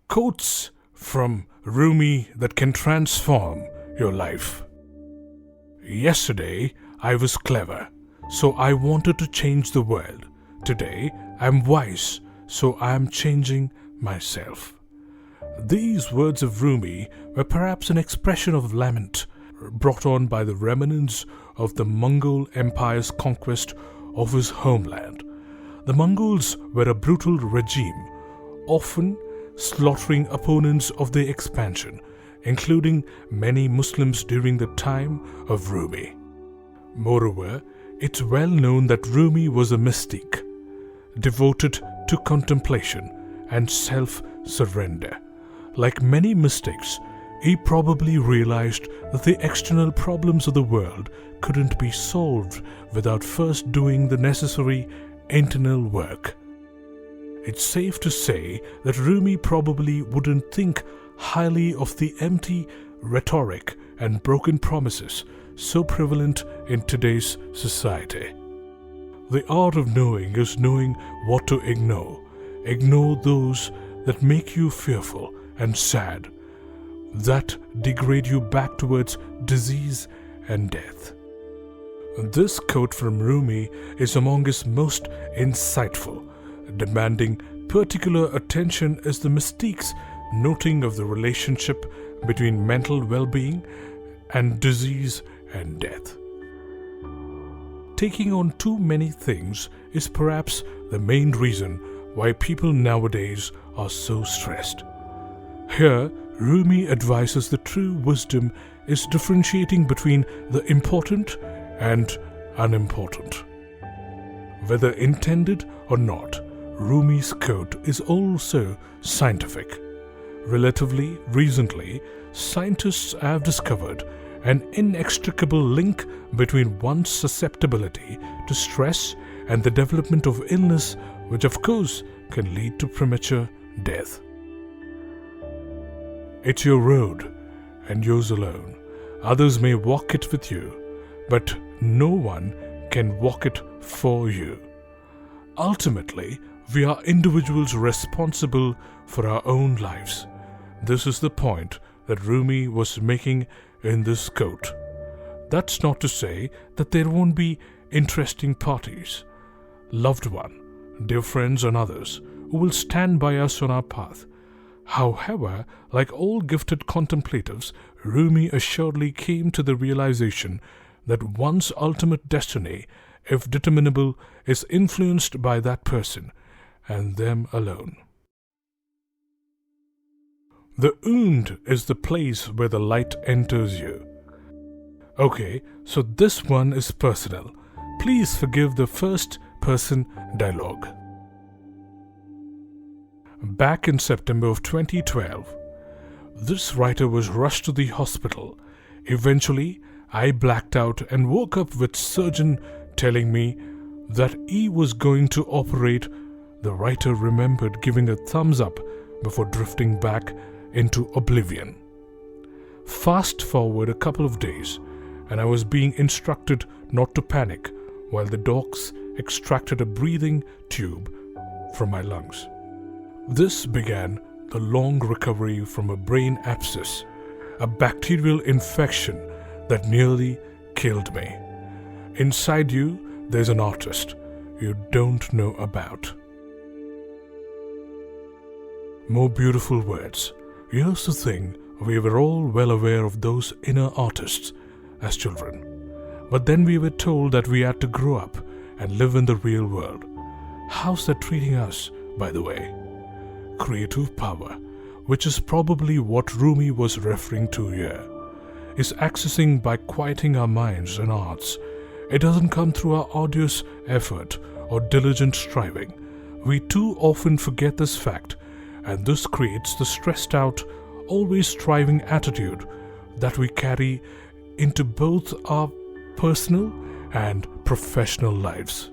Quotes from Rumi that can transform your life. Yesterday, I was clever, so I wanted to change the world. Today, I'm wise, so I am changing myself. These words of Rumi were perhaps an expression of lament brought on by the remnants of the Mongol Empire's conquest of his homeland. The Mongols were a brutal regime, often slaughtering opponents of their expansion, including many Muslims during the time of Rumi. Moreover, it's well known that Rumi was a mystic, devoted to contemplation and self-surrender. Like many mystics, he probably realized that the external problems of the world couldn't be solved without first doing the necessary internal work. It's safe to say that Rumi probably wouldn't think highly of the empty rhetoric and broken promises so prevalent in today's society. The art of knowing is knowing what to ignore. Ignore those that make you fearful and sad, that degrade you back towards disease and death. This quote from Rumi is among his most insightful. Demanding particular attention is the mystique's noting of the relationship between mental well-being and disease and death. Taking on too many things is perhaps the main reason why people nowadays are so stressed. Here, Rumi advises the true wisdom is differentiating between the important and unimportant. Whether intended or not, Rumi's quote is also scientific. Relatively recently, scientists have discovered an inextricable link between one's susceptibility to stress and the development of illness, which of course can lead to premature death. It's your road, and yours alone. Others may walk it with you, but no one can walk it for you. Ultimately, we are individuals responsible for our own lives. This is the point that Rumi was making in this quote. That's not to say that there won't be interesting parties, loved one, dear friends and others who will stand by us on our path. However, like all gifted contemplatives, Rumi assuredly came to the realization that one's ultimate destiny, if determinable, is influenced by that person and them alone. The und is the place where the light enters you. Okay, so this one is personal. Please forgive the first-person dialogue. Back in September of 2012, this writer was rushed to the hospital. Eventually, I blacked out and woke up with surgeon telling me that he was going to operate. The writer remembered giving a thumbs up before drifting back into oblivion. Fast forward a couple of days, and I was being instructed not to panic while the docs extracted a breathing tube from my lungs. This began the long recovery from a brain abscess, a bacterial infection that nearly killed me. Inside you, there's an artist you don't know about. More beautiful words. Here's the thing, we were all well aware of those inner artists as children. But then we were told that we had to grow up and live in the real world. How's that treating us, by the way? Creative power, which is probably what Rumi was referring to here, is accessing by quieting our minds and hearts. It doesn't come through our arduous effort or diligent striving. We too often forget this fact, and this creates the stressed out, always striving attitude that we carry into both our personal and professional lives.